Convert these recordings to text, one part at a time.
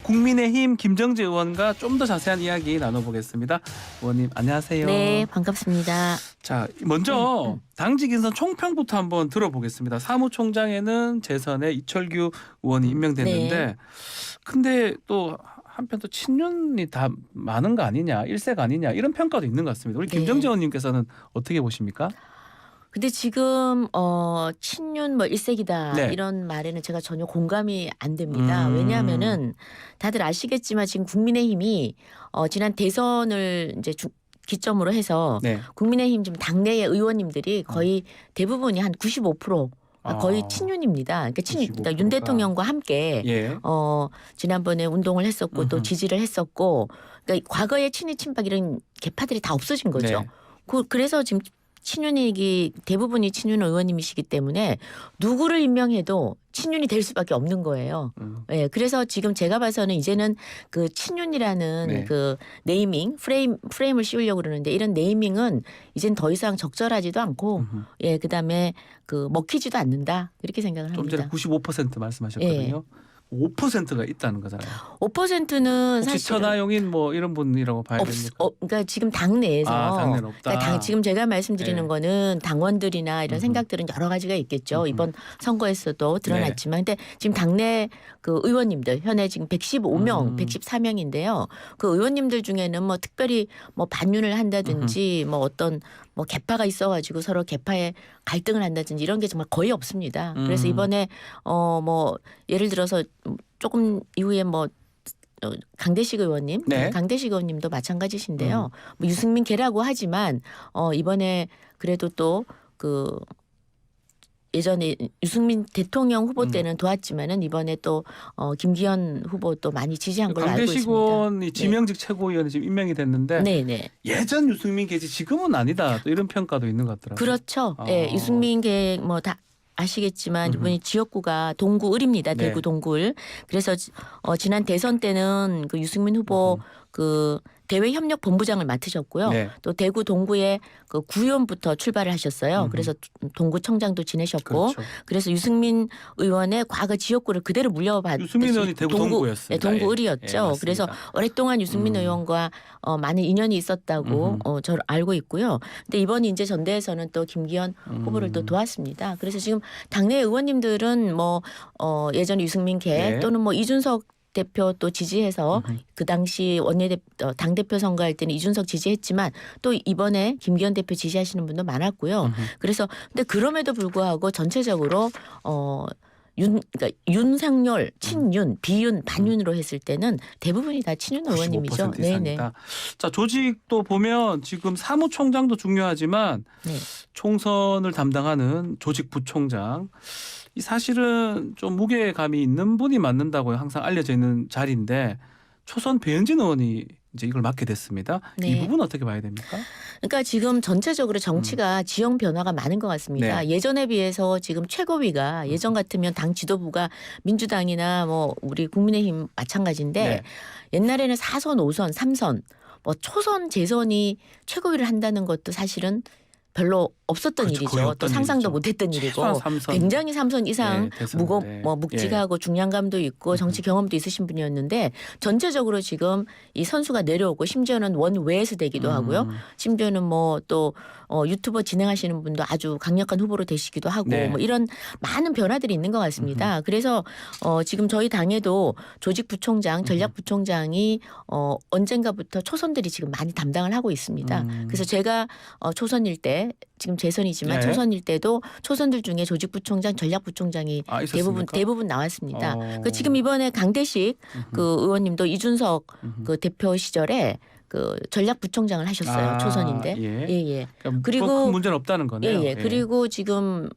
국민의힘 김정재 의원과 좀 더 자세한 이야기 나눠보겠습니다. 의원님 안녕하세요. 네, 반갑습니다. 자, 먼저 당직 인선 총평부터 한번 들어보겠습니다. 사무총장에는 재선에 이철규 의원이 임명됐는데 네. 근데 또 한편 또 친윤이 다 많은 거 아니냐, 일색 아니냐 이런 평가도 있는 것 같습니다. 우리 네. 김정재 의원님께서는 어떻게 보십니까? 근데 지금 친윤 뭐 일색이다 네. 이런 말에는 제가 전혀 공감이 안 됩니다. 왜냐하면은 다들 아시겠지만 지금 국민의힘이 지난 대선을 이제 기점으로 해서 네. 국민의힘 지금 당내의 의원님들이 거의 대부분이 한 95% 거의 친윤입니다. 그러니까 95%가. 그러니까 윤 대통령과 함께 예. 지난번에 운동을 했었고 또 지지를 했었고 그러니까 과거의 친일 친박 이런 개파들이 다 없어진 거죠. 네. 그래서 지금 친윤이기 대부분이 친윤 의원님이시기 때문에 누구를 임명해도 친윤이 될 수밖에 없는 거예요. 예, 그래서 지금 제가 봐서는 이제는 그 친윤이라는 네. 그 네이밍 프레임을 씌우려고 그러는데 이런 네이밍은 이젠 더 이상 적절하지도 않고 예, 그다음에 그 먹히지도 않는다 이렇게 생각을 좀 전에 합니다. 95% 말씀하셨거든요. 5%가 있다는 거잖아요. 5%는 혹시 사실 천하용인 뭐 이런 분이라고 봐야 됩니까? 그러니까 지금 당내에서 당내는 없다. 그러니까 지금 제가 말씀드리는 네. 거는 당원들이나 이런 생각들은 여러 가지가 있겠죠. 이번 선거에서도 드러났지만 근데 지금 당내 그 의원님들 현재 지금 115명, 114명인데요. 그 의원님들 중에는 뭐 특별히 뭐 반윤을 한다든지 뭐 어떤 뭐 개파가 있어가지고 서로 개파에 갈등을 한다든지 이런 게 정말 거의 없습니다. 그래서 이번에 뭐 예를 들어서 조금 이후에 뭐 강대식 의원님, 네. 강대식 의원님도 마찬가지신데요. 뭐 유승민 개라고 하지만 이번에 그래도 또 그 예전에 유승민 대통령 후보 때는 도왔지만은 이번에 또 김기현 후보 또 많이 지지한 걸로 알고 강대식 있습니다. 의원이 지명직 최고위원이 지금 임명이 됐는데 네네. 예전 유승민 계지 지금은 아니다. 또 이런 평가도 있는 것 같더라고요. 그렇죠. 예, 유승민 개 뭐 다 아시겠지만 이번에 지역구가 동구을입니다. 네. 대구 동구을. 그래서 지난 대선 때는 그 유승민 후보 그 대외협력본부장을 맡으셨고요. 네. 또 대구 동구의 그 구의원부터 출발을 하셨어요. 그래서 동구청장도 지내셨고, 그렇죠. 그래서 유승민 의원의 과거 지역구를 그대로 물려받. 유승민 의원이 대구 동구였습니다. 네, 동구을이었죠. 예, 맞습니다. 그래서 오랫동안 유승민 의원과 많은 인연이 있었다고 저를 알고 있고요. 근데 이번 이제 전대에서는 또 김기현 후보를 또 도왔습니다. 그래서 지금 당내 의원님들은 뭐 예전 유승민 개 네. 또는 뭐 이준석 대표 또 지지해서 그 당시 당대표 선거할 때는 이준석 지지했지만 또 이번에 김기현 대표 지지하시는 분도 많았고요. 그래서 근데 그럼에도 불구하고 전체적으로 그러니까 윤석열, 친윤, 비윤, 반윤으로 했을 때는 대부분이 다 친윤 의원님이죠. 95% 이상이다. 자, 조직도 보면 지금 사무총장도 중요하지만 네. 총선을 담당하는 조직 부총장 이 사실은 좀 무게감이 있는 분이 맡는다고 항상 알려져 있는 자리인데 초선 배현진 의원이 이제 이걸 맡게 됐습니다. 네. 이 부분 어떻게 봐야 됩니까? 그러니까 지금 전체적으로 정치가 지형 변화가 많은 것 같습니다. 네. 예전에 비해서 지금 최고위가 예전 같으면 당 지도부가 민주당이나 뭐 우리 국민의힘 마찬가지인데 네. 옛날에는 4선, 5선, 3선 뭐 초선 재선이 최고위를 한다는 것도 사실은 별로 없었던 그렇죠. 거의 일이죠. 없던 또 상상도 일이죠. 못했던 일이고 최소한 3선. 굉장히 3선 이상 네, 대선. 네. 묵직하고 중량감도 있고 정치 경험도 있으신 분이었는데 전체적으로 지금 이 선수가 내려오고 심지어는 원외에서 되기도 하고요. 심지어는 뭐 또 유튜버 진행하시는 분도 아주 강력한 후보로 되시기도 하고 네. 뭐 이런 많은 변화들이 있는 것 같습니다. 그래서 지금 저희 당에도 조직부총장, 전략부총장이 언젠가부터 초선들이 지금 많이 담당을 하고 있습니다. 그래서 제가 초선일 때 지금 재선이지만 네. 초선일 때도 초선들 중에 조직부총장, 전략부총장이 있었습니까? 대부분 나왔습니다. 그 지금 이번에 강대식 그 의원님도 이준석 그 대표 시절에 그 전략부총장을 하셨어요. 초선인데. 예. 그러니까 그리고 큰 문제는 없다는 거네요. 예. 그리고 지금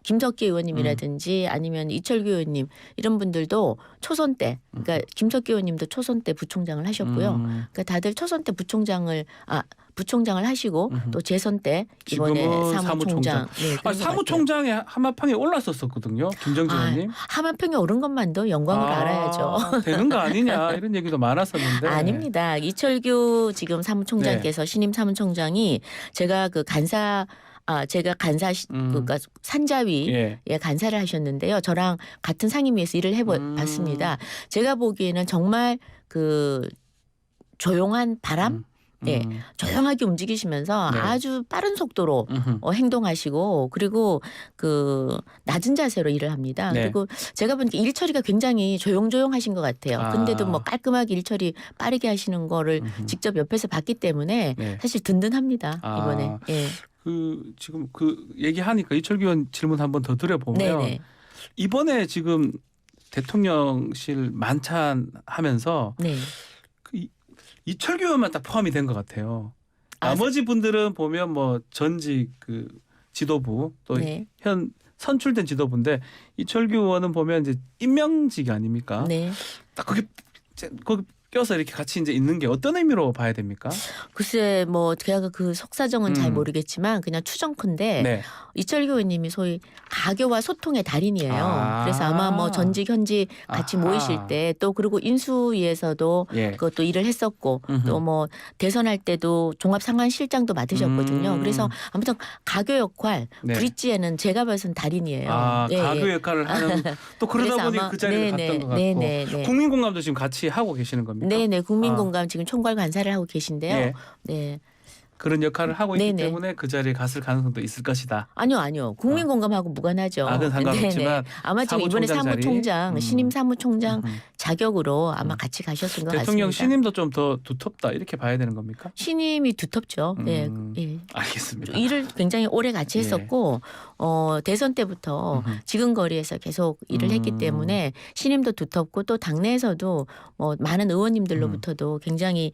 김석기 의원님이라든지 아니면 이철규 의원님 이런 분들도 초선 때, 그러니까 김석기 의원님도 초선 때 부총장을 하셨고요. 그러니까 다들 초선 때 부총장을 하시고 또 재선 때 이번에 지금은 사무총장. 네, 그런 것 사무총장에 한마평에 올랐었거든요. 김정재 의원님. 하마평에 오른 것만도 영광으로 알아야죠. 되는 거 아니냐 이런 얘기도 많았었는데. 아닙니다. 이철규 지금 사무총장께서 신임 사무총장이 제가 그 간사 제가 그러니까 산자위에 예. 간사를 하셨는데요. 저랑 같은 상임위에서 일을 해봤습니다. 제가 보기에는 정말 그 조용한 바람, 네, 조용하게 움직이시면서 네. 아주 빠른 속도로 행동하시고 그리고 그 낮은 자세로 일을 합니다. 네. 그리고 제가 보니까 일 처리가 굉장히 조용조용하신 것 같아요. 근데도 뭐 깔끔하게 일 처리 빠르게 하시는 거를 직접 옆에서 봤기 때문에 네. 사실 든든합니다. 이번에. 예. 지금 얘기하니까 이철규 의원 질문 한번 더 드려보면 네네. 이번에 지금 대통령실 만찬하면서 네. 이철규 의원만 딱 포함이 된 것 같아요. 나머지 분들은 보면 뭐 전직 그 지도부 또 네. 현 선출된 지도부인데 이철규 의원은 보면 이제 임명직이 아닙니까? 네. 딱 거기 껴서 이렇게 같이 이제 있는 게 어떤 의미로 봐야 됩니까? 글쎄 뭐 제가 그 속사정은 잘 모르겠지만 그냥 추정컨대 네. 이철규 의원님이 소위 가교와 소통의 달인이에요. 그래서 아마 뭐 전직 현직 같이 아하. 모이실 때 또 그리고 인수위에서도 예. 그것도 일을 했었고 또 뭐 대선할 때도 종합상황실장도 맡으셨거든요. 그래서 아무튼 가교 역할 네. 브릿지에는 제가 봐서는 달인이에요. 가교 역할을 하는 또 그러다 그래서 보니 아마 그 자리를 갔던 것 같고 네네. 국민공감도 지금 같이 하고 계시는 겁니까? 네네. 국민공감 지금 총괄 간사를 하고 계신데요. 예. 네. 그런 역할을 하고 있기 네네. 때문에 그 자리에 갔을 가능성도 있을 것이다. 아니요. 국민공감하고 무관하죠. 그건 상관없지만 아마 지금 이번에 사무총장, 신임 사무총장 자격으로 아마 같이 가셨던 것 대통령 같습니다. 신임도 좀 더 두텁다 이렇게 봐야 되는 겁니까? 신임이 두텁죠. 네. 예. 알겠습니다. 일을 굉장히 오래 같이 예. 했었고 대선 때부터 지금 거리에서 계속 일을 했기 때문에 신임도 두텁고 또 당내에서도 많은 의원님들로부터도 굉장히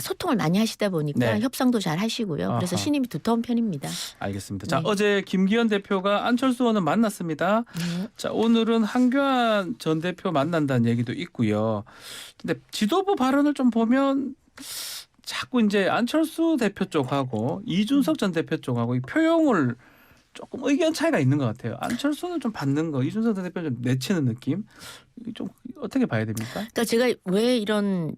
소통을 많이 하시다 보니까 네. 협상도 잘 하시고요. 그래서 아하. 신임이 두터운 편입니다. 알겠습니다. 자, 네. 어제 김기현 대표가 안철수 의원을 만났습니다. 네. 자, 오늘은 한교안 전 대표 만난다는 얘기도 있고요. 근데 지도부 발언을 좀 보면 자꾸 이제 안철수 대표 쪽하고 이준석 전 대표 쪽하고 이 표용을 조금 의견 차이가 있는 것 같아요. 안철수는 좀 받는 거, 이준석 전 대표는 좀 내치는 느낌. 좀 어떻게 봐야 됩니까? 그러니까 제가 왜 이런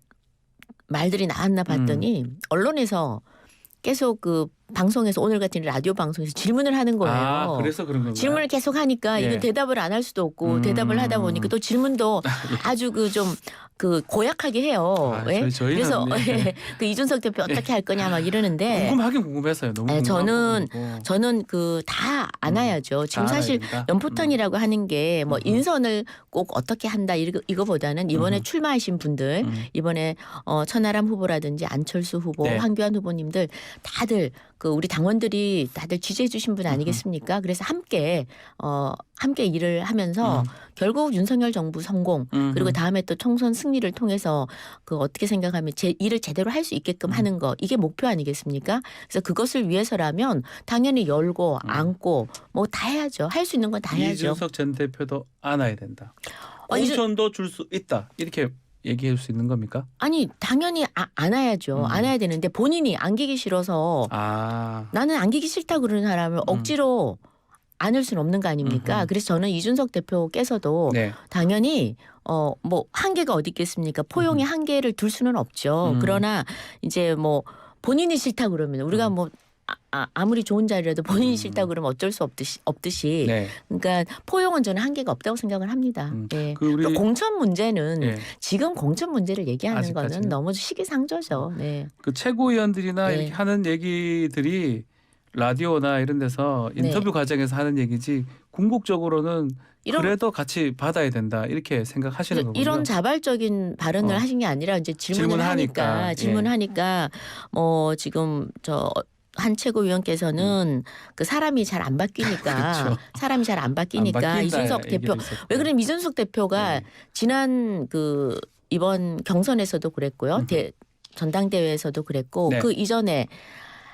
말들이 나왔나 봤더니 언론에서 계속 그 방송에서 오늘 같은 라디오 방송에서 질문을 하는 거예요. 그래서 그런 건가요? 질문을 계속 하니까 예. 이게 대답을 안 할 수도 없고 대답을 하다 보니까 또 질문도 아주 고약하게 해요. 예? 저희는 그래서 네. 그 이준석 대표 어떻게 할 거냐 막 이러는데 궁금하긴 궁금해서요. 너무 궁금한 부분이고. 저는 다 안아야죠. 지금 사실 연포탕이라고 하는 게 뭐 인선을 꼭 어떻게 한다 이거보다는 이번에 출마하신 분들 이번에 천하람 후보라든지 안철수 후보, 네. 황교안 후보님들 다들 우리 당원들이 다들 지지해 주신 분 아니겠습니까? 그래서 함께 일을 하면서 결국 윤석열 정부 성공 그리고 다음에 또 총선 승리를 통해서 어떻게 생각하면 일을 제대로 할 수 있게끔 하는 거 이게 목표 아니겠습니까? 그래서 그것을 위해서라면 당연히 열고 안고 뭐 다 해야죠. 할 수 있는 건 다 해야죠. 이준석 전 대표도 안아야 된다. 공천도 줄 수 있다. 이렇게 얘기할 수 있는 겁니까? 아니 당연히 안아야죠. 안아야 되는데 본인이 안기기 싫어서 나는 안기기 싫다 그러는 사람을 억지로 안을 수는 없는 거 아닙니까? 그래서 저는 이준석 대표께서도 네. 당연히 뭐 한계가 어디 있겠습니까? 포용의 한계를 둘 수는 없죠. 그러나 이제 뭐 본인이 싫다 그러면 우리가 뭐 아무리 좋은 자리라도 본인이 싫다 그러면 어쩔 수 없듯이 네. 그러니까 포용은 저는 한계가 없다고 생각을 합니다. 네. 또 공천 문제는 네. 지금 공천 문제를 얘기하는 아직까지는? 거는 너무 시기상조죠. 네. 그 최고위원들이나 네. 이렇게 하는 얘기들이 라디오나 이런 데서 인터뷰 과정에서 하는 얘기지 궁극적으로는 그래도 같이 받아야 된다 이렇게 생각하시는 거군요. 이런 자발적인 발언을 하신 게 아니라 이제 질문하니까 지금 한 최고위원께서는 그 사람이 잘 안 바뀌니까 그렇죠. 사람이 잘 안 바뀌니까 이준석 대표 왜 그러면 이준석 대표가 지난 이번 경선에서도 그랬고요. 전당대회에서도 그랬고 네. 그 이전에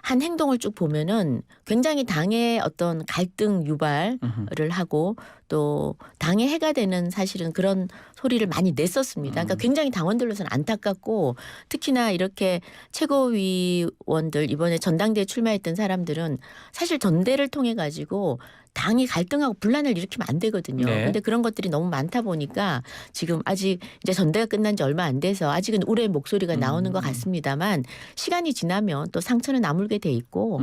한 행동을 쭉 보면은 굉장히 당의 어떤 갈등 유발을 하고 또 당의 해가 되는 사실은 그런 소리를 많이 냈었습니다. 그러니까 굉장히 당원들로서는 안타깝고 특히나 이렇게 최고위원들 이번에 전당대회 출마했던 사람들은 사실 전대를 통해 가지고 당이 갈등하고 분란을 일으키면 안 되거든요. 네. 근데 그런 것들이 너무 많다 보니까 지금 아직 이제 전대가 끝난 지 얼마 안 돼서 아직은 우려의 목소리가 나오는 것 같습니다만 시간이 지나면 또 상처는 아물게 돼 있고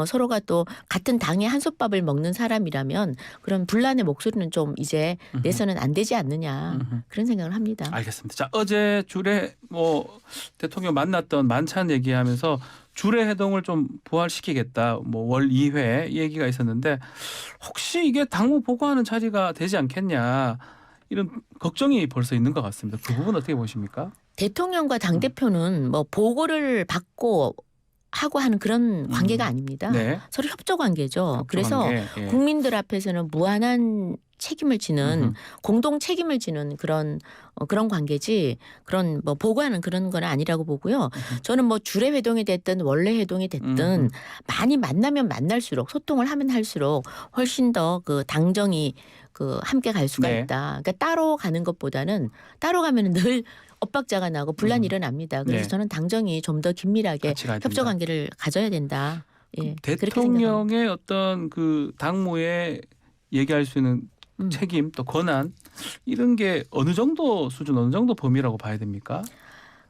서로가 또 같은 당의 한솥밥을 먹는 사람이라면 그런 분란의 목소리는 좀 이제 내서는 안 되지 않느냐 그런 생각을 합니다. 알겠습니다. 자, 어제 주례 뭐 대통령 만났던 만찬 얘기하면서 주례 회동을 좀 부활시키겠다. 뭐 월 2회 얘기가 있었는데 혹시 이게 당무 보고하는 자리가 되지 않겠냐 이런 걱정이 벌써 있는 것 같습니다. 그 부분 어떻게 보십니까? 대통령과 당대표는 뭐 보고를 받고 하고 하는 그런 관계가 아닙니다. 네. 서로 협조 관계죠. 그래서 관계, 예. 국민들 앞에서는 무한한 책임을 지는 공동 책임을 지는 그런 관계지 그런 뭐 보고하는 그런 건 아니라고 보고요. 저는 뭐 주례 회동이 됐든 원래 회동이 됐든 많이 만나면 만날수록 소통을 하면 할수록 훨씬 더 그 당정이 그 함께 갈 수가 네. 있다. 그러니까 따로 가는 것보다는 따로 가면은 늘 엇박자가 나고 분란이 일어납니다. 그래서 네. 저는 당정이 좀 더 긴밀하게 같이 가야 협조 된다. 관계를 가져야 된다. 예, 그렇게 생각합니다. 대통령의 어떤 그 당무에 얘기할 수 있는 책임 또 권한 이런 게 어느 정도 수준 어느 정도 범위라고 봐야 됩니까?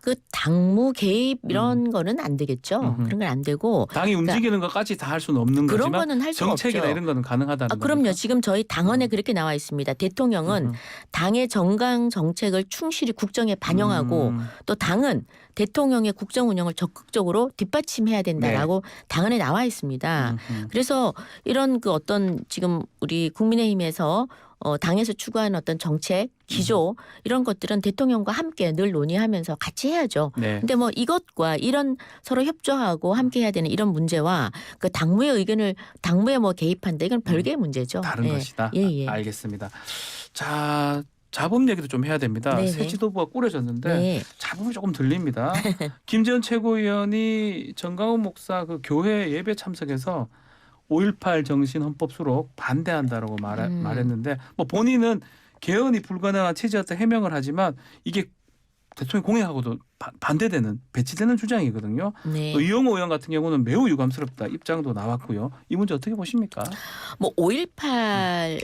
그 당무 개입 이런 거는 안 되겠죠. 그런 건 안 되고 당이 움직이는 것까지 다 할 수는 없는 그런 거지만 거는 할 수가 정책이나 없죠. 이런 거는 가능하다는 그럼요. 겁니까? 지금 저희 당헌에 그렇게 나와 있습니다. 대통령은 당의 정강 정책을 충실히 국정에 반영하고 또 당은 대통령의 국정 운영을 적극적으로 뒷받침해야 된다라고 당헌에 나와 있습니다. 그래서 이런 그 어떤 지금 우리 국민의힘에서 당에서 추구하는 어떤 정책, 기조 이런 것들은 대통령과 함께 늘 논의하면서 같이 해야죠. 네. 근데 뭐 이것과 이런 서로 협조하고 함께 해야 되는 이런 문제와 그 당무의 의견을 당무에 뭐 개입한다 이건 별개의 문제죠. 다른 예. 것이다. 예, 예. 알겠습니다. 자, 자금 얘기도 좀 해야 됩니다. 네네. 새 지도부가 꾸려졌는데 네. 자금이 조금 들립니다. 김재원 최고위원이 정강훈 목사 그 교회 예배 참석해서 5.18 정신 헌법 수록 반대한다라고 말했는데 뭐 본인은 개헌이 불가능한 취지였다 해명을 하지만 이게 대통령 공약하고도 반대되는 배치되는 주장이거든요. 네. 또 이용호 의원 같은 경우는 매우 유감스럽다 입장도 나왔고요. 이 문제 어떻게 보십니까? 뭐 5.18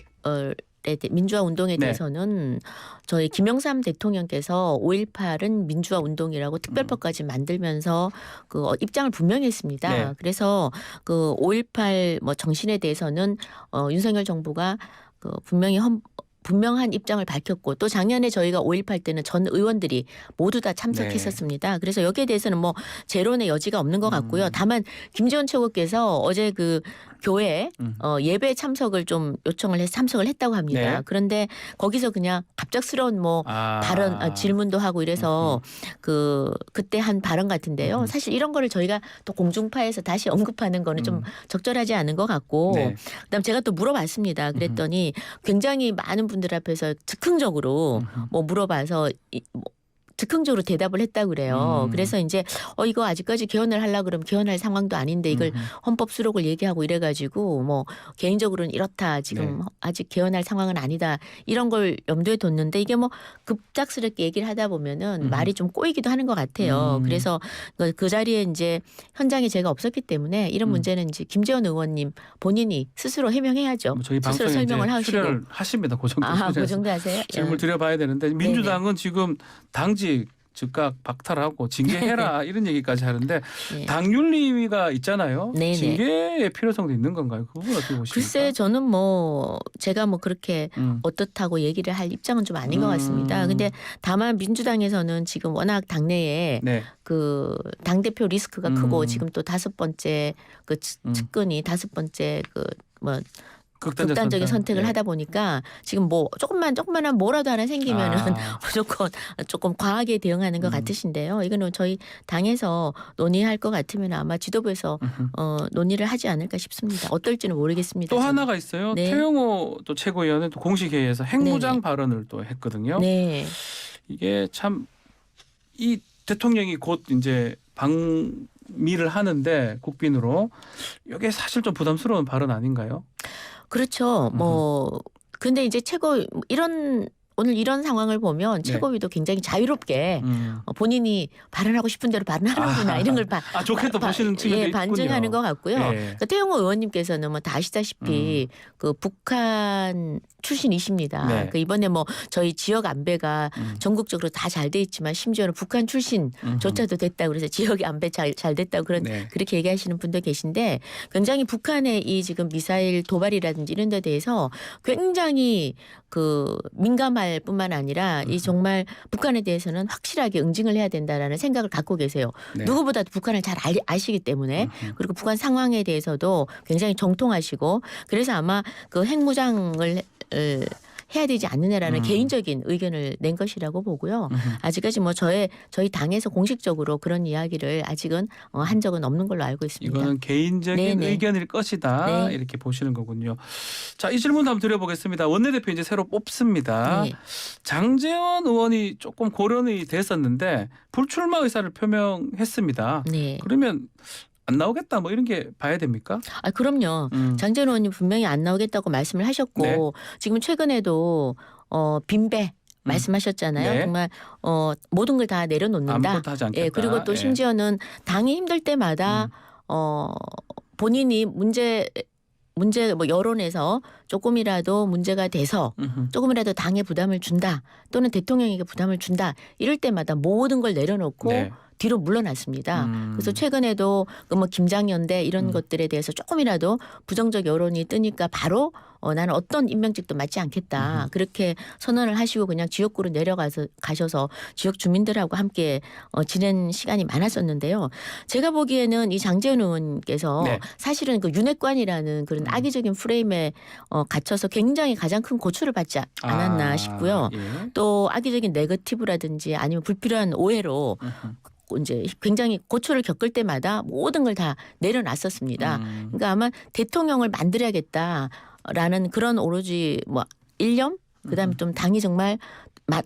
민주화 운동에 네. 대해서는 저희 김영삼 대통령께서 5.18은 민주화 운동이라고 특별법까지 만들면서 그 입장을 분명히 했습니다. 네. 그래서 그 5.18 뭐 정신에 대해서는 윤석열 정부가 그 분명한 입장을 밝혔고 또 작년에 저희가 5.18 때는 전 의원들이 모두 다 참석했었습니다. 그래서 여기에 대해서는 뭐 재론의 여지가 없는 것 같고요. 다만 김재원 최고께서 어제 그 교회 예배 참석을 좀 요청을 해서 참석을 했다고 합니다. 네. 그런데 거기서 그냥 갑작스러운 뭐 발언 질문도 하고 이래서 그때 한 발언 같은데요. 사실 이런 거를 저희가 또 공중파에서 다시 언급하는 거는 좀 적절하지 않은 것 같고 네. 그다음 제가 또 물어봤습니다. 그랬더니 굉장히 많은 분들 앞에서 즉흥적으로 뭐 물어봐서 즉흥적으로 대답을 했다고 그래요. 그래서 이제 이거 아직까지 개헌을 하려고 그러면 개헌할 상황도 아닌데 이걸 헌법 수록을 얘기하고 이래가지고 뭐 개인적으로는 이렇다. 지금 아직 개헌할 상황은 아니다. 이런 걸 염두에 뒀는데 이게 뭐 급작스럽게 얘기를 하다 보면은 말이 좀 꼬이기도 하는 것 같아요. 그래서 그 자리에 이제 현장에 제가 없었기 때문에 이런 문제는 이제 김재원 의원님 본인이 스스로 해명해야죠. 뭐 저희 스스로 방송에 설명을 이제 하시고. 출연을 하십니다. 그 정도 그 수준에서. 정도 하세요? 질문을 드려봐야 되는데 민주당은 지금 당직 즉각 박탈하고 징계해라 이런 얘기까지 하는데 네. 당윤리위가 있잖아요. 네네. 징계의 필요성도 있는 건가요? 그 부분 어떻게 보십니까? 글쎄 저는 뭐 제가 뭐 그렇게 어떻다고 얘기를 할 입장은 좀 아닌 것 같습니다. 근데 다만 민주당에서는 지금 워낙 당내에 네. 그 당대표 리스크가 크고 지금 또 5번째 그 측근이 5번째 그 뭐 극단적인 선택을 하다 보니까 지금 뭐 조그만한 뭐라도 하나 생기면은 무조건 조금 과하게 대응하는 것 같으신데요. 이거는 저희 당에서 논의할 것 같으면 아마 지도부에서 논의를 하지 않을까 싶습니다. 어떨지는 모르겠습니다. 또 저는. 하나가 있어요. 네. 태영호 또 최고위원은 또 공식 회의에서 핵무장 네네. 발언을 또 했거든요. 네. 이게 참 이 대통령이 곧 이제 방미를 하는데 국빈으로 이게 사실 좀 부담스러운 발언 아닌가요? 그렇죠. 뭐 근데 이제 이런 오늘 이런 상황을 보면 네. 최고위도 굉장히 자유롭게 본인이 발언하고 싶은 대로 발언하는구나 이런 걸 좋게 또 보시는 측면도 있군요. 반증하는 것 같고요. 예. 그러니까 태영호 의원님께서는 뭐 다 아시다시피 그 북한 출신이십니다. 네. 그러니까 이번에 뭐 저희 지역 안배가 전국적으로 다 잘 돼 있지만 심지어는 북한 출신조차도 됐다고 그래서 지역의 안배 잘 됐다고 그렇게 얘기하시는 분도 계신데 굉장히 북한의 이 지금 미사일 도발이라든지 이런 데 대해서 굉장히 그 민감할 뿐만 아니라 이 정말 북한에 대해서는 확실하게 응징을 해야 된다라는 생각을 갖고 계세요. 네. 누구보다도 북한을 잘 아시기 때문에 그리고 북한 상황에 대해서도 굉장히 정통하시고 그래서 아마 그 핵무장을 해야 되지 않느냐라는 개인적인 의견을 낸 것이라고 보고요. 아직까지 뭐 저희 당에서 공식적으로 그런 이야기를 아직은 한 적은 없는 걸로 알고 있습니다. 이거는 개인적인 네네. 의견일 것이다. 네. 이렇게 보시는 거군요. 자, 이 질문 한번 드려보겠습니다. 원내대표 이제 새로 뽑습니다. 네. 장제원 의원이 조금 고른이 됐었는데 불출마 의사를 표명했습니다. 네. 그러면 안 나오겠다 뭐 이런 게 봐야 됩니까? 아, 그럼요. 장재원 의원님 분명히 안 나오겠다고 말씀을 하셨고 네. 지금 최근에도 빈배 말씀하셨잖아요. 네. 정말 모든 걸 다 내려놓는다. 아무것도 하지 않겠다. 예, 그리고 또 예. 심지어는 당이 힘들 때마다 본인이 문제 뭐 여론에서 조금이라도 문제가 돼서 조금이라도 당에 부담을 준다 또는 대통령에게 부담을 준다 이럴 때마다 모든 걸 내려놓고 네. 뒤로 물러났습니다. 그래서 최근에도 그 뭐 김장연대 이런 것들에 대해서 조금이라도 부정적 여론이 뜨니까 바로 나는 어떤 임명직도 맡지 않겠다. 그렇게 선언을 하시고 그냥 지역구로 가셔서 지역 주민들하고 함께 지낸 시간이 많았었는데요. 제가 보기에는 이 장제원 의원께서 네. 사실은 그 윤핵관이라는 그런 악의적인 프레임에 갇혀서 굉장히 가장 큰 고초를 받지 않았나 싶고요. 예. 또 악의적인 네거티브라든지 아니면 불필요한 오해로 이제 굉장히 고초를 겪을 때마다 모든 걸 다 내려놨었습니다. 그러니까 아마 대통령을 만들어야겠다라는 그런 오로지 뭐 일념 그다음에 좀 당이 정말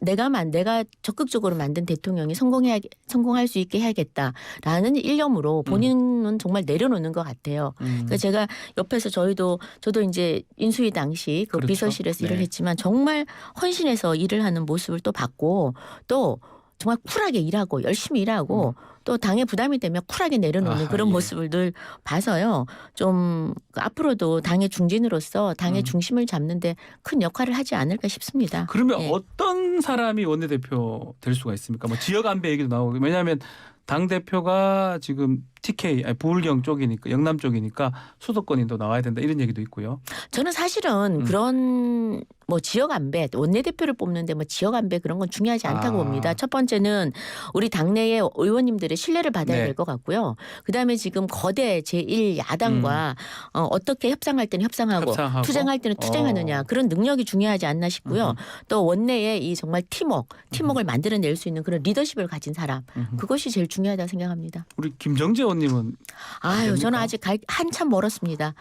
내가 적극적으로 만든 대통령이 성공할 수 있게 해야겠다라는 일념으로 본인은 정말 내려놓는 것 같아요. 그러니까 제가 옆에서 저도 이제 인수위 당시 그 그렇죠. 비서실에서 네. 일을 했지만 정말 헌신해서 일을 하는 모습을 또 봤고 또 정말 쿨하게 일하고 열심히 일하고 또 당에 부담이 되면 쿨하게 내려놓는 그런 예. 모습을 늘 봐서요. 좀 앞으로도 당의 중진으로서 당의 중심을 잡는데 큰 역할을 하지 않을까 싶습니다. 그러면 예. 어떤 사람이 원내대표 될 수가 있습니까? 뭐 지역 안배 얘기도 나오고 왜냐하면 당 대표가 지금 TK 부울경 쪽이니까 영남 쪽이니까 수도권이 또 나와야 된다 이런 얘기도 있고요. 저는 사실은 그런 뭐 지역 안배 원내대표를 뽑는데 뭐 지역 안배 그런 건 중요하지 않다고 봅니다. 첫 번째는 우리 당내의 의원님들의 신뢰를 받아야 네. 될 것 같고요. 그다음에 지금 거대 제1야당과 어떻게 협상할 때는 협상하고 투쟁할 때는 투쟁하느냐 그런 능력이 중요하지 않나 싶고요. 또 원내에 이 정말 팀워크를 만들어낼 수 있는 그런 리더십을 가진 사람 그것이 제일 중요하다고 생각합니다. 우리 김정재 의원님은 아유 저는 아직 한참 멀었습니다.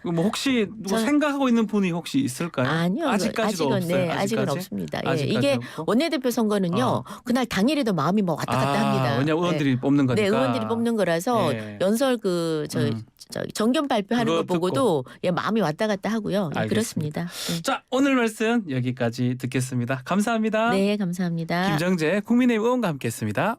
뭐 혹시 누구 저는- 생각하고 있는 분이 혹시 있을까요? 아니요. 아직까지도 아직은, 없어요. 네, 아직은 아직까지? 없습니다. 예. 아직까지 이게 없고? 원내대표 선거는요. 그날 당일에도 마음이 뭐 왔다 갔다 합니다. 왜냐면 의원들이 뽑는 거니까. 네, 의원들이 뽑는 거라서 예. 연설 정견 발표하는 거 그거 보고도 예, 마음이 왔다 갔다 하고요. 예, 알겠습니다. 그렇습니다. 자, 오늘 말씀 여기까지 듣겠습니다. 감사합니다. 네, 감사합니다. 김정재 국민의힘 의원과 함께했습니다.